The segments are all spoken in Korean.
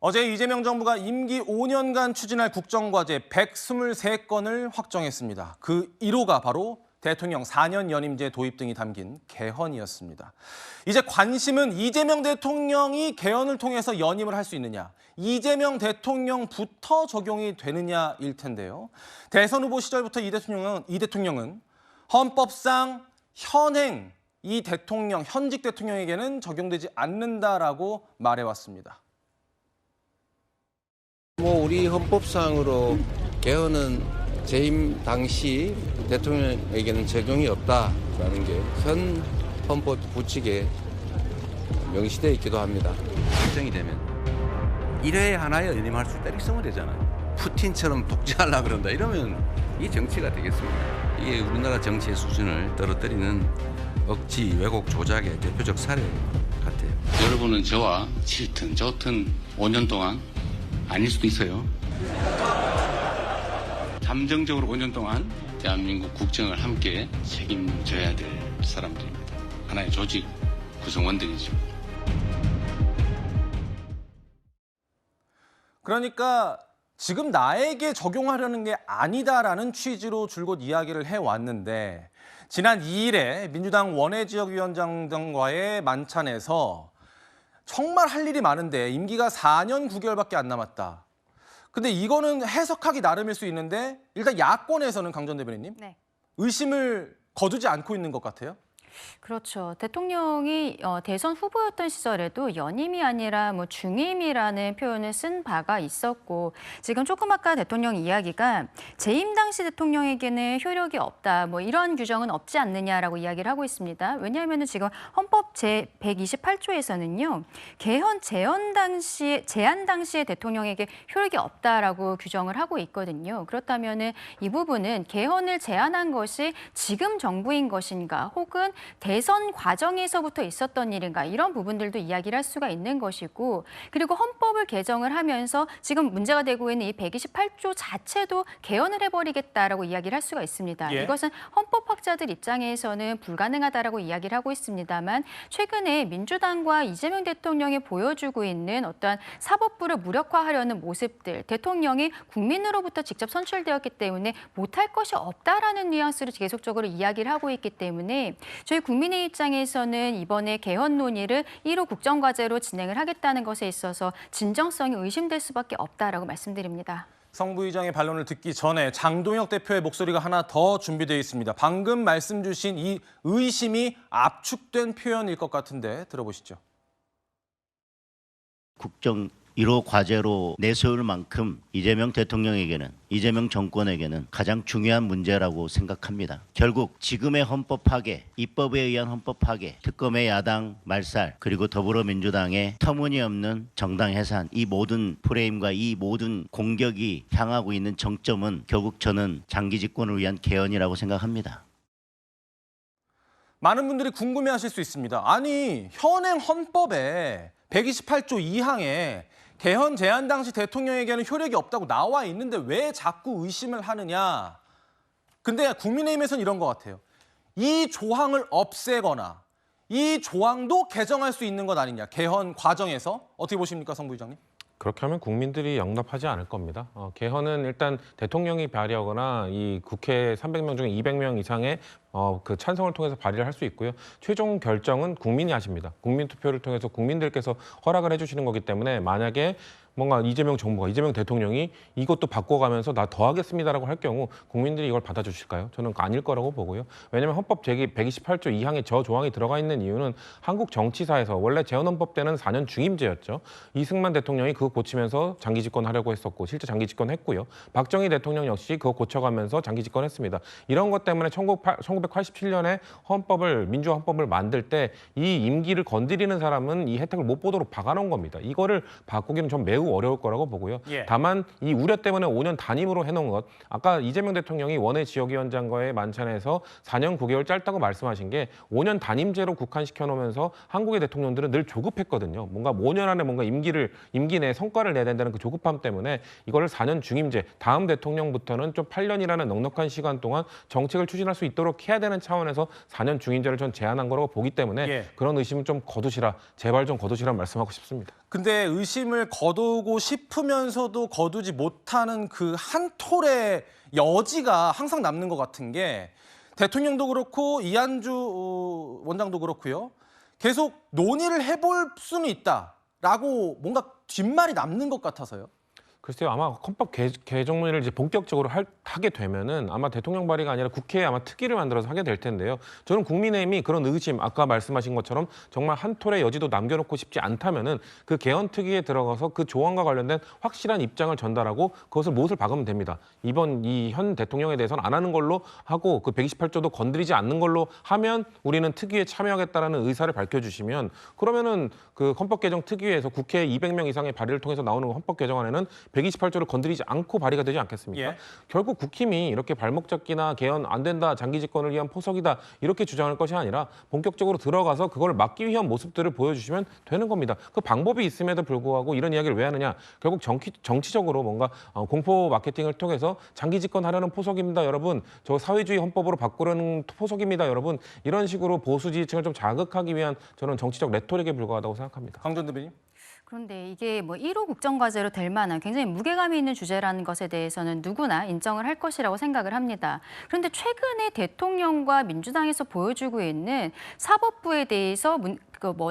어제 이재명 정부가 임기 5년간 추진할 국정과제 123건을 확정했습니다. 그 1호가 바로 대통령 4년 연임제 도입 등이 담긴 개헌이었습니다. 이제 관심은 이재명 대통령이 개헌을 통해서 연임을 할 수 있느냐, 이재명 대통령부터 적용이 되느냐일 텐데요. 대선 후보 시절부터 이 대통령은 헌법상 현행 현직 대통령에게는 적용되지 않는다라고 말해왔습니다. 우리 헌법상으로 개헌은 재임 당시 대통령에게는 적용이 없다라는 게 현 헌법 부칙에 명시되어 있기도 합니다. 결정이 되면 1회 하나에 연임할 수 있다 이렇게 쓰면 되잖아요. 푸틴처럼 독재하려고 그런다 이러면 이게 정치가 되겠습니까? 이게 우리나라 정치의 수준을 떨어뜨리는 억지 왜곡 조작의 대표적 사례 같아요. 여러분은 저와 싫든 좋든 5년 동안 아닐 수도 있어요. 잠정적으로 5년 동안 대한민국 국정을 함께 책임져야 될 사람들입니다. 하나의 조직 구성원들이죠. 그러니까 지금 나에게 적용하려는 게 아니다라는 취지로 줄곧 이야기를 해왔는데 지난 2일에 민주당 원외지역위원장 등과의 만찬에서 정말 할 일이 많은데 임기가 4년 9개월밖에 안 남았다. 근데 이거는 해석하기 나름일 수 있는데 일단 야권에서는 강전 대변인님 의심을 거두지 않고 있는 것 같아요. 그렇죠. 대통령이 대선 후보였던 시절에도 연임이 아니라 중임이라는 표현을 쓴 바가 있었고 지금 조금 아까 대통령 이야기가 재임 당시 대통령에게는 효력이 없다. 이런 규정은 없지 않느냐라고 이야기를 하고 있습니다. 왜냐하면 지금 헌법 제128조에서는요. 개헌 제안 당시에 대통령에게 효력이 없다라고 규정을 하고 있거든요. 그렇다면 이 부분은 개헌을 제안한 것이 지금 정부인 것인가 혹은 대선 과정에서부터 있었던 일인가 이런 부분들도 이야기를 할 수가 있는 것이고 그리고 헌법을 개정을 하면서 지금 문제가 되고 있는 이 128조 자체도 개헌을 해버리겠다라고 이야기를 할 수가 있습니다. 이것은 헌법학자들 입장에서는 불가능하다라고 이야기를 하고 있습니다만 최근에 민주당과 이재명 대통령이 보여주고 있는 어떠한 사법부를 무력화하려는 모습들 대통령이 국민으로부터 직접 선출되었기 때문에 못할 것이 없다라는 뉘앙스로 계속적으로 이야기를 하고 있기 때문에 저희 국민의 입장에서는 이번에 개헌 논의를 1호 국정과제로 진행을 하겠다는 것에 있어서 진정성이 의심될 수밖에 없다라고 말씀드립니다. 성 부의장의 반론을 듣기 전에 장동혁 대표의 목소리가 하나 더 준비되어 있습니다. 방금 말씀 주신 이 의심이 압축된 표현일 것 같은데 들어보시죠. 국정 1호 과제로 내세울 만큼 이재명 대통령에게는 이재명 정권에게는 가장 중요한 문제라고 생각합니다. 결국 지금의 헌법 파괴, 입법에 의한 헌법 파괴, 특검의 야당 말살, 그리고 더불어민주당의 터무니없는 정당 해산 이 모든 프레임과 이 모든 공격이 향하고 있는 정점은 결국 저는 장기 집권을 위한 개헌이라고 생각합니다. 많은 분들이 궁금해하실 수 있습니다. 아니 현행 헌법에 128조 2항에 개헌 제안 당시 대통령에게는 효력이 없다고 나와 있는데 왜 자꾸 의심을 하느냐. 근데 국민의힘에서는 이런 것 같아요. 이 조항을 없애거나 이 조항도 개정할 수 있는 것 아니냐. 개헌 과정에서. 어떻게 보십니까, 성 부의장님? 그렇게 하면 국민들이 용납하지 않을 겁니다. 개헌은 일단 대통령이 발의하거나 이 국회 300명 중에 200명 이상의 그 찬성을 통해서 발의를 할 수 있고요. 최종 결정은 국민이 하십니다. 국민 투표를 통해서 국민들께서 허락을 해주시는 거기 때문에 만약에 뭔가 이재명 정부가 이재명 대통령이 이것도 바꿔가면서 나 더 하겠습니다라고 할 경우 국민들이 이걸 받아주실까요? 저는 아닐 거라고 보고요. 왜냐하면 헌법 제128조 2항에 저 조항이 들어가 있는 이유는 한국 정치사에서 원래 재헌헌법 때는 4년 중임제였죠. 이승만 대통령이 그거 고치면서 장기 집권하려고 했었고 실제 장기 집권했고요. 박정희 대통령 역시 그거 고쳐가면서 장기 집권했습니다. 이런 것 때문에 1987년에 민주화 헌법을 만들 때 이 임기를 건드리는 사람은 이 혜택을 못 보도록 박아놓은 겁니다. 이거를 바꾸기는 좀 매우 어려울 거라고 보고요. 다만 이 우려 때문에 5년 단임으로 해놓은 것, 아까 이재명 대통령이 원외 지역위원장과의 만찬에서 4년 9개월 짧다고 말씀하신 게 5년 단임제로 국한시켜 놓으면서 한국의 대통령들은 늘 조급했거든요. 뭔가 5년 안에 뭔가 임기 내에 성과를 내야 된다는 그 조급함 때문에 이거를 4년 중임제, 다음 대통령부터는 좀 8년이라는 넉넉한 시간 동안 정책을 추진할 수 있도록 해야 되는 차원에서 4년 중임제를 전 제안한 거라고 보기 때문에 그런 의심은 좀 거두시라, 제발 좀 거두시라 말씀하고 싶습니다. 근데 의심을 거두 거두고 싶으면서도 거두지 못하는 그 한 톨의 여지가 항상 남는 것 같은 게 대통령도 그렇고 이한주 원장도 그렇고요. 계속 논의를 해볼 수는 있다라고 뭔가 뒷말이 남는 것 같아서요. 글쎄요, 아마 헌법 개정문을 이제 본격적으로 하게 되면은 아마 대통령 발의가 아니라 국회에 아마 특위를 만들어서 하게 될 텐데요. 저는 국민의힘이 그런 의심, 아까 말씀하신 것처럼 정말 한 톨의 여지도 남겨놓고 싶지 않다면은 그 개헌 특위에 들어가서 그 조항과 관련된 확실한 입장을 전달하고 그것을 못을 박으면 됩니다. 이번 이 현 대통령에 대해서는 안 하는 걸로 하고 그 128조도 건드리지 않는 걸로 하면 우리는 특위에 참여하겠다라는 의사를 밝혀주시면 그러면은 그 헌법 개정 특위에서 국회 200명 이상의 발의를 통해서 나오는 헌법 개정안에는 128조를 건드리지 않고 발의가 되지 않겠습니까? 예. 결국 국힘이 이렇게 발목 잡기나 개헌 안 된다, 장기 집권을 위한 포석이다 이렇게 주장할 것이 아니라 본격적으로 들어가서 그걸 막기 위한 모습들을 보여주시면 되는 겁니다. 그 방법이 있음에도 불구하고 이런 이야기를 왜 하느냐? 결국 정치적으로 뭔가 공포 마케팅을 통해서 장기 집권하려는 포석입니다, 여러분. 저 사회주의 헌법으로 바꾸려는 포석입니다, 여러분. 이런 식으로 보수 지지층을 좀 자극하기 위한 저는 정치적 레토릭에 불과하다고 생각합니다. 강전 대변인. 그런데 이게 뭐 1호 국정과제로 될 만한 굉장히 무게감이 있는 주제라는 것에 대해서는 누구나 인정을 할 것이라고 생각을 합니다. 그런데 최근에 대통령과 민주당에서 보여주고 있는 사법부에 대해서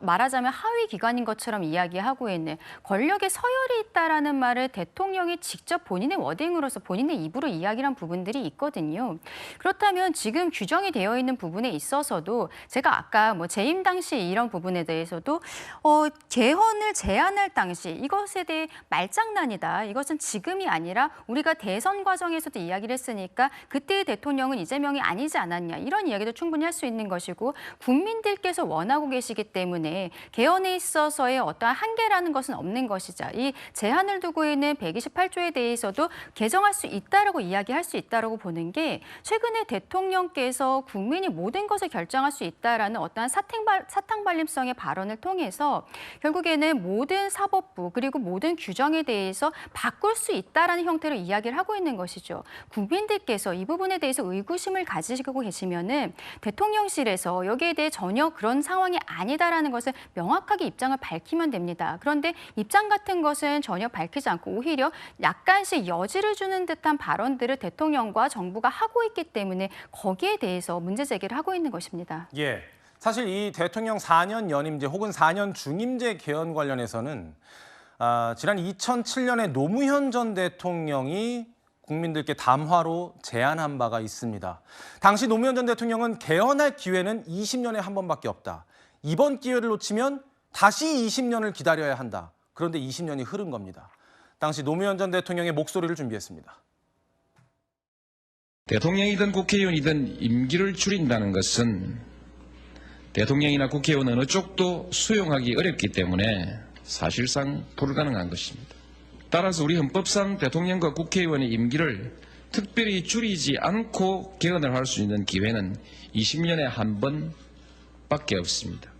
말하자면 하위 기관인 것처럼 이야기하고 있는 권력의 서열이 있다라는 말을 대통령이 직접 본인의 워딩으로서 본인의 입으로 이야기를 한 부분들이 있거든요. 그렇다면 지금 규정이 되어 있는 부분에 있어서도 제가 아까 뭐 재임 당시 이런 부분에 대해서도 개헌을 제안할 당시 이것에 대해 말장난이다. 이것은 지금이 아니라 우리가 대선 과정에서도 이야기를 했으니까 그때의 대통령은 이재명이 아니지 않았냐. 이런 이야기도 충분히 할 수 있는 것이고 국민들께서 원하고 계시기 때문에 개헌에 있어서의 어떠한 한계라는 것은 없는 것이죠. 이 제한을 두고 있는 128조에 대해서도 개정할 수 있다라고 이야기할 수 있다라고 보는 게 최근에 대통령께서 국민이 모든 것을 결정할 수 있다라는 어떠한 사탕발림성의 발언을 통해서 결국에는 모든 사법부 그리고 모든 규정에 대해서 바꿀 수 있다라는 형태로 이야기를 하고 있는 것이죠. 국민들께서 이 부분에 대해서 의구심을 가지시고 계시면은 대통령실에서 여기에 대해 전혀 그런 상황이 아니다라는 것을 명확하게 입장을 밝히면 됩니다. 그런데 입장 같은 것은 전혀 밝히지 않고 오히려 약간씩 여지를 주는 듯한 발언들을 대통령과 정부가 하고 있기 때문에 거기에 대해서 문제 제기를 하고 있는 것입니다. 예. 사실 이 대통령 4년 연임제 혹은 4년 중임제 개헌 관련해서는 지난 2007년에 노무현 전 대통령이 국민들께 담화로 제안한 바가 있습니다. 당시 노무현 전 대통령은 개헌할 기회는 20년에 한 번밖에 없다. 이번 기회를 놓치면 다시 20년을 기다려야 한다. 그런데 20년이 흐른 겁니다. 당시 노무현 전 대통령의 목소리를 준비했습니다. 대통령이든 국회의원이든 임기를 줄인다는 것은 대통령이나 국회의원 어느 쪽도 수용하기 어렵기 때문에 사실상 불가능한 것입니다. 따라서 우리 헌법상 대통령과 국회의원의 임기를 특별히 줄이지 않고 개헌을 할 수 있는 기회는 20년에 한 번밖에 없습니다.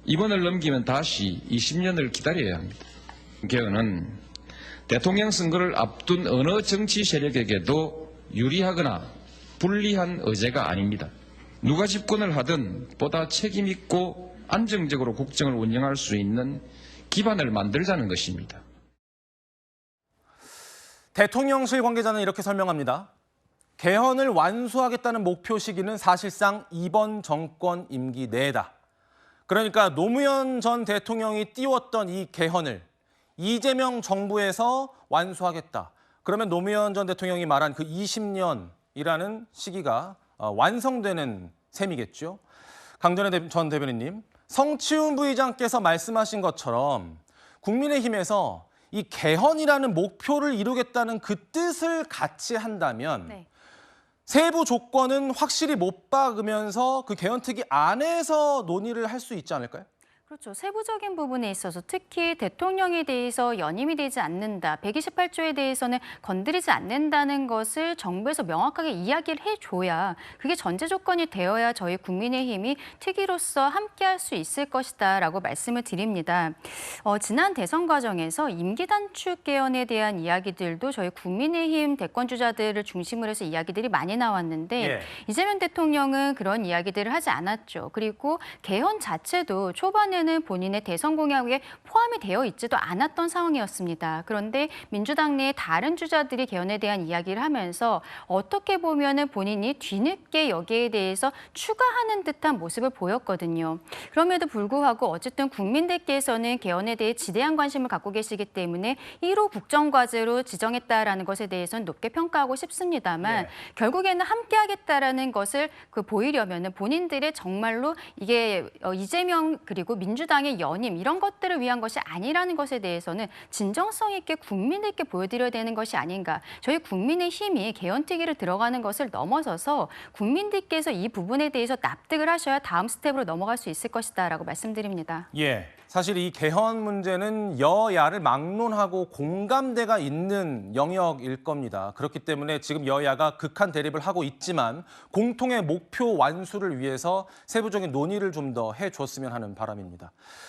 이번을 넘기면 다시 20년을 기다려야 합니다. 개헌은 대통령 선거를 앞둔 어느 정치 세력에게도 유리하거나 불리한 의제가 아닙니다. 누가 집권을 하든 보다 책임 있고 안정적으로 국정을 운영할 수 있는 기반을 만들자는 것입니다. 대통령실 관계자는 이렇게 설명합니다. 개헌을 완수하겠다는 목표 시기는 사실상 이번 정권 임기 내다. 그러니까 노무현 전 대통령이 띄웠던 이 개헌을 이재명 정부에서 완수하겠다. 그러면 노무현 전 대통령이 말한 그 20년이라는 시기가 완성되는 셈이겠죠. 강전의 전 대변인님, 성치훈 부의장께서 말씀하신 것처럼 국민의힘에서 이 개헌이라는 목표를 이루겠다는 그 뜻을 같이 한다면 네. 세부 조건은 확실히 못 박으면서 그 개헌특위 안에서 논의를 할 수 있지 않을까요? 그렇죠. 세부적인 부분에 있어서 특히 대통령에 대해서 연임이 되지 않는다, 128조에 대해서는 건드리지 않는다는 것을 정부에서 명확하게 이야기를 해줘야 그게 전제 조건이 되어야 저희 국민의힘이 특위로서 함께할 수 있을 것이다라고 말씀을 드립니다. 지난 대선 과정에서 임기 단축 개헌에 대한 이야기들도 저희 국민의힘 대권 주자들을 중심으로 해서 이야기들이 많이 나왔는데 예. 이재명 대통령은 그런 이야기들을 하지 않았죠. 그리고 개헌 자체도 초반에 처음에는 본인의 대선 공약에 포함이 되어 있지도 않았던 상황이었습니다. 그런데 민주당 내 다른 주자들이 개헌에 대한 이야기를 하면서 어떻게 보면은 본인이 뒤늦게 여기에 대해서 추가하는 듯한 모습을 보였거든요. 그럼에도 불구하고 어쨌든 국민들께서는 개헌에 대해 지대한 관심을 갖고 계시기 때문에 1호 국정과제로 지정했다라는 것에 대해서는 높게 평가하고 싶습니다만 결국에는 함께하겠다라는 것을 보이려면은 본인들의 정말로 이게 이재명 그리고 민주당의 연임 이런 것들을 위한 것이 아니라는 것에 대해서는 진정성 있게 국민들께 보여드려야 되는 것이 아닌가. 저희 국민의힘이 개헌특위를 들어가는 것을 넘어서서 국민들께서 이 부분에 대해서 납득을 하셔야 다음 스텝으로 넘어갈 수 있을 것이다라고 말씀드립니다. 예, 사실 이 개헌 문제는 여야를 막론하고 공감대가 있는 영역일 겁니다. 그렇기 때문에 지금 여야가 극한 대립을 하고 있지만 공통의 목표 완수를 위해서 세부적인 논의를 좀 더 해줬으면 하는 바람입니다.